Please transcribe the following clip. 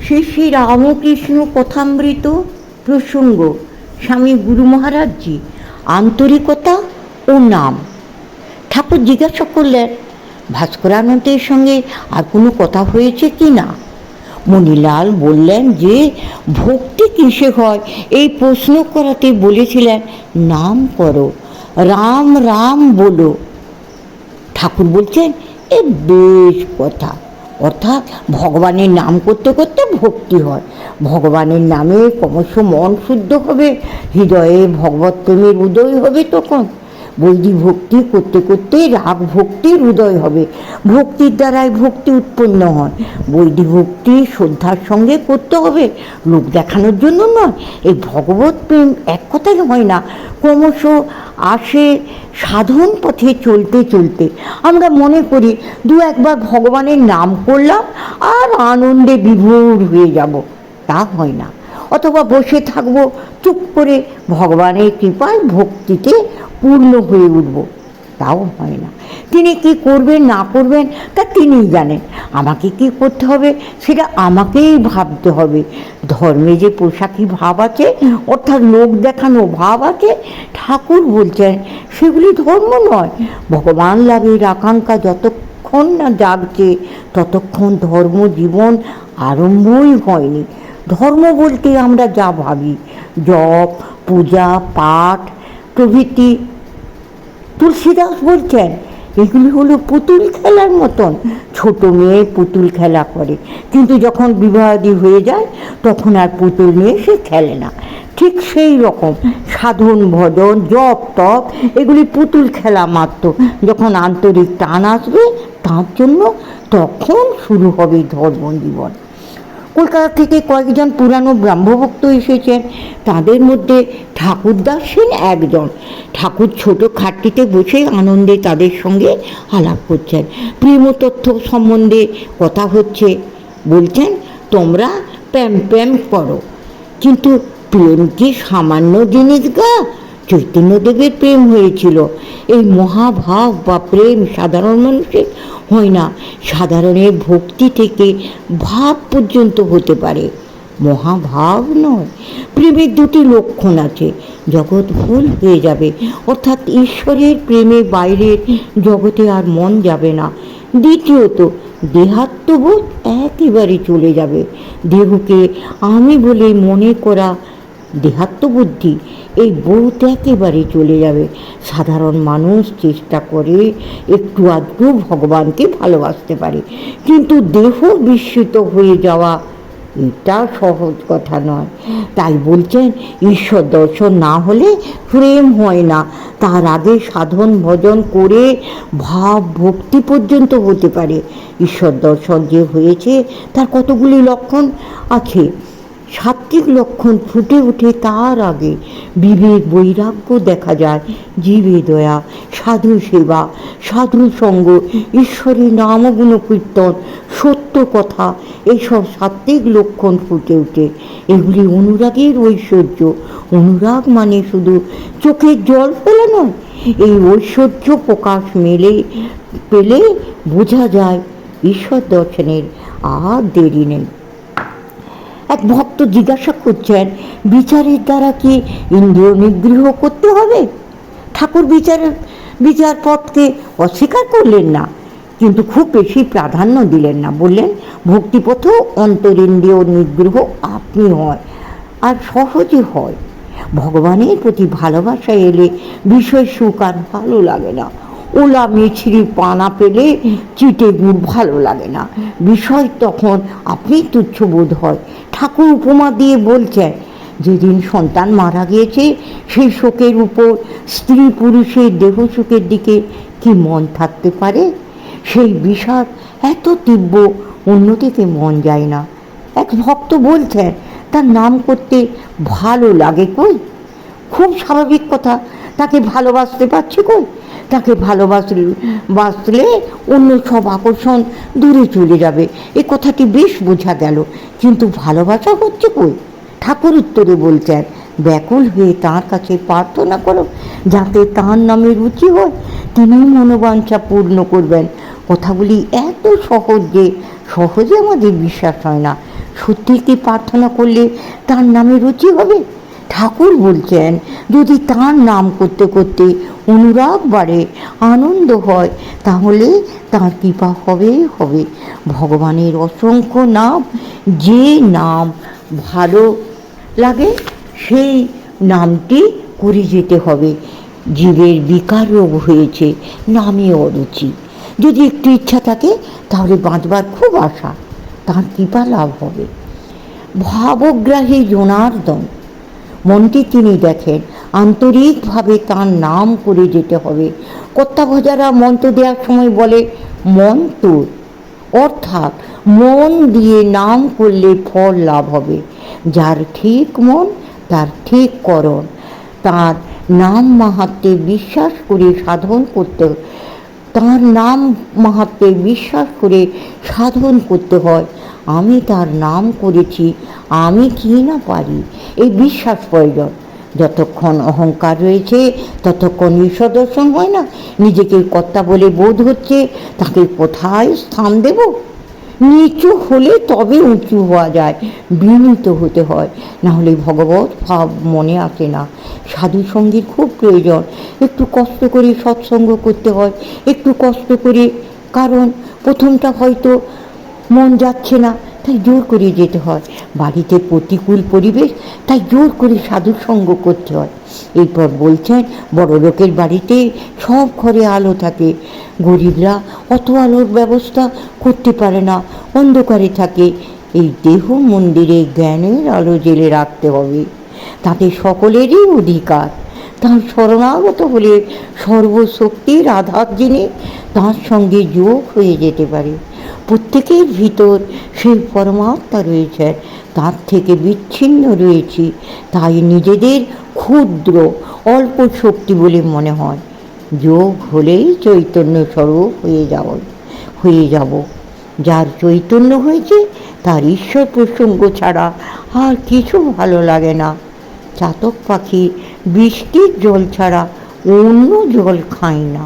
শ্রী শ্রী রামকৃষ্ণ কথামৃত প্রসঙ্গ স্বামী গুরু মহারাজজি আন্তরিকতা ও নাম। ঠাকুর জিজ্ঞাসা করলেন, ভাস্করানন্দের সঙ্গে আর কোনো কথা হয়েছে কি না? মণিলাল বললেন যে ভক্তি কিসে হয় এই প্রশ্ন করাতে বলেছিলেন, নাম করো, রাম রাম বলো। ঠাকুর বলছেন, এ বেশ কথা, অর্থাৎ ভগবানের নাম করতে করতে ভক্তি হয়। ভগবানের নামে ক্রমশ মন শুদ্ধ হবে, হৃদয়ে ভগবত প্রেমের উদয় হবে। তখন বৈদিক ভক্তি করতে করতে রাগ ভক্তির উদয় হবে, ভক্তির দ্বারাই ভক্তি উৎপন্ন হয়। বৈদিক ভক্তি শ্রদ্ধার সঙ্গে করতে হবে, লোক দেখানোর জন্য নয়। এই ভগবত প্রেম এক কথাই হয় না, ক্রমশ আসে সাধন পথে চলতে চলতে। আমরা মনে করি দু একবার ভগবানের নাম করলাম আর আনন্দে বিভোর হয়ে যাব, তা হয় না। অথবা বসে থাকবো চুপ করে, ভগবানের কৃপায় ভক্তিতে পূর্ণ হয়ে উঠব, তাও হয় না। তিনি কি করবেন না করবেন তা তিনিই জানেন। আমাকে কি করতে হবে সেটা আমাকেই ভাবতে হবে। ধর্মে যে পোশাকি ভাব আছে, অর্থাৎ লোক দেখানো ভাব আছে, ঠাকুর বলছেন সেগুলি ধর্ম নয়। ভগবান লাভের আকাঙ্ক্ষা যতক্ষণ না জাগছে ততক্ষণ ধর্ম জীবন আরম্ভই হয়নি। ধর্ম বলতে আমরা যা ভাবি, জপ, পূজা, পাঠ প্রভৃতি, তুলসীদাস বলছেন এগুলি হলো পুতুল খেলার মতন। ছোট মেয়ে পুতুল খেলা করে, কিন্তু যখন বিবাহাদি হয়ে যায় তখন আর পুতুল নিয়ে সে খেলে না। ঠিক সেই রকম সাধন ভজন জপ তপ এগুলি পুতুল খেলা মাত্র। যখন আন্তরিক টান আসবে তার জন্য, তখন শুরু হবে ধর্মজীবন। কলকাতা থেকে কয়েকজন পুরানো ব্রাহ্মভক্ত এসেছেন, তাদের মধ্যে ঠাকুরদাস সেন একজন। ঠাকুর ছোট খাটটিতে বসে আনন্দে তাদের সঙ্গে আলাপ করছেন, প্রেমতত্ত্ব সম্বন্ধে কথা হচ্ছে। বলছেন, তোমরা প্রেম প্রেম করো, কিন্তু প্রেম কি সামান্য জিনিস গা? চৈতন্যদেবের প্রেম হয়েছিল। এই মহাভাব বা প্রেম সাধারণ মানুষের হয় না, সাধারণের ভক্তি থেকে ভাব পর্যন্ত হতে পারে, মহাভাব নয়। প্রেমের দুটি লক্ষণ আছে, জগৎ ভুল হয়ে যাবে, অর্থাৎ ঈশ্বরের প্রেমে বাইরের জগতে আর মন যাবে না। দ্বিতীয়ত, দেহাত্মবোধ একেবারে চলে যাবে। দেহকে আমি বলে মনে করা দেহাত্মবুদ্ধি, এই বোধ একেবারে চলে যাবে। সাধারণ মানুষ চেষ্টা করে একটু আধটু ভগবানকে ভালোবাসতে পারে, কিন্তু দেহ বিস্মৃত হয়ে যাওয়া এটা সহজ কথা নয়। তাই বলছেন, ঈশ্বর দর্শন না হলে প্রেম হয় না। তার আগে সাধন ভজন করে ভাব ভক্তি পর্যন্ত হতে পারে। ঈশ্বর দর্শন যে হয়েছে তার কতগুলি লক্ষণ আছে। সাত্ত্বিক লক্ষণ ফুটে ওঠে তার আগে। বিবেক বৈরাগ্য দেখা যায়, জীবে দয়া, সাধু সেবা, সাধু সঙ্গ, ঈশ্বরের নাম গুণ কীর্তন, সত্য কথা, এইসব সাত্ত্বিক লক্ষণ ফুটে ওঠে। এগুলি অনুরাগের ঐশ্বর্য। অনুরাগ মানে শুধু চোখের জল ফেলা নয়। এই ঐশ্বর্য প্রকাশ পেলে বোঝা যায় ঈশ্বর দর্শনের আর দেরি নেই। এক ভক্ত জিজ্ঞাসা করছেন, বিচারের দ্বারা কি ইন্দ্রিয় নিগ্রহ করতে হবে? ঠাকুর বিচার পথকে অস্বীকার করলেন না, কিন্তু খুব বেশি প্রাধান্য দিলেন না। বললেন, ভক্তিপথেও অন্তরিন্দ্রিয় নিগ্রহ আপনি হয়, আর সহজে হয়। ভগবানের প্রতি ভালোবাসা এলে বিষয় সুখ আর ভালো লাগে না। ওলা মিছরি পানা পেলে চিটে গুড় ভালো লাগে না, বিষয় তখন আপনি তুচ্ছ বোধ হয়। ঠাকুর উপমা দিয়ে বলছেন, যেদিন সন্তান মারা গিয়েছে সেই শোকের উপর স্ত্রী পুরুষের দেহ সুখের দিকে কি মন থাকতে পারে? সেই বিষাদ এত তীব্র, অন্যদিকে মন যায় না। এক ভক্ত বলছেন, তার নাম করতে ভালো লাগে কই? খুব স্বাভাবিক কথা, তাকে ভালোবাসতে পারছি কই? তাকে ভালোবাসলে অন্য সব আকর্ষণ দূরে চলে যাবে, এ কথাটি বেশ বোঝা গেল, কিন্তু ভালোবাসা হচ্ছে কই? ঠাকুর উত্তরে বলছেন, ব্যাকুল হয়ে তাঁর কাছে প্রার্থনা করো, যাতে তাঁর নামে রুচি হয়, তিনি মনোবাঞ্ছা পূর্ণ করবেন। কথাগুলি এত সহজ যে সহজে আমাদের বিশ্বাস হয় না। সত্যি কি প্রার্থনা করলে তার নামে রুচি হবে? ঠাকুর বলছেন, যদি তার নাম করতে করতে অনুরাগ বাড়ে, আনন্দ হয়, তাহলে তার কৃপা হবে হবে। ভগবানের অসংখ্য নাম, যে নাম ভালো লাগে সেই নামটি করে যেতে হবে। জীবের বিকার রোগ হয়েছে, নামে অরুচি। যদি একটু ইচ্ছা থাকে তাহলে বাঁচবার খুব আশা, তার কৃপা লাভ হবে। ভাবগ্রাহী জনার্দন, মনটি তিনি দেখেন, আন্তরিকভাবে তার নাম করে যেতে হবে। কর্তাভজারা মন্ত্র দেওয়ার সময় বলে মন্ত্র, অর্থাৎ মন দিয়ে নাম করলে ফল লাভ হবে। যার ঠিক মন তার ঠিক করণ, তার নাম মাহাত্ম্যে বিশ্বাস করে সাধন করতে, তার নাম মাহাত্ম্যে বিশ্বাস করে সাধন করতে হয়। আমি তার নাম করেছি, আমি কি না পারি, এই বিশ্বাস প্রয়োজন। যতক্ষণ অহংকার রয়েছে ততক্ষণ ঈশ্বরদর্শন হয় না। নিজেকে কর্তা বলে বোধ হচ্ছে, তাকে কোথায় স্থান দেব? নিচু হলে তবে উঁচু হওয়া যায়, বিনীত হতে হয়, নাহলে ভগবত ভাব মনে আসে না। সাধু সঙ্গীর খুব প্রয়োজন। একটু কষ্ট করে সৎসঙ্গ করতে হয়, একটু কষ্ট করে, কারণ প্রথমটা হয়তো মন যাচ্ছে না, তাই জোর করে যেতে হয়। বাড়িতে প্রতিকূল পরিবেশ, তাই জোর করে সাধু সঙ্গ করতে হয়। এরপর বলছেন, বড় লোকের বাড়িতে সব ঘরে আলো থাকে, গরিবরা অত আলোর ব্যবস্থা করতে পারে না, অন্ধকারে থাকে। এই দেহ মন্দিরে জ্ঞানের আলো জেলে রাখতে হবে, তাতে সকলেরই অধিকার। তাঁর শরণাগত হলে সর্বশক্তির আধার জেনে তাঁর সঙ্গে যোগ হয়ে যেতে পারে। প্রত্যেকের ভিতর সেই পরমাত্মা রয়েছেন, তার থেকে বিচ্ছিন্ন রয়েছি, তাই নিজেদের ক্ষুদ্র অল্প শক্তি বলে মনে হয়। যোগ হলেই চৈতন্য স্বরূপ হয়ে যাব। যার চৈতন্য হয়েছে তার ঈশ্বর প্রসঙ্গ ছাড়া আর কিছু ভালো লাগে না। চাতক পাখি বৃষ্টির জল ছাড়া অন্য জল খায় না।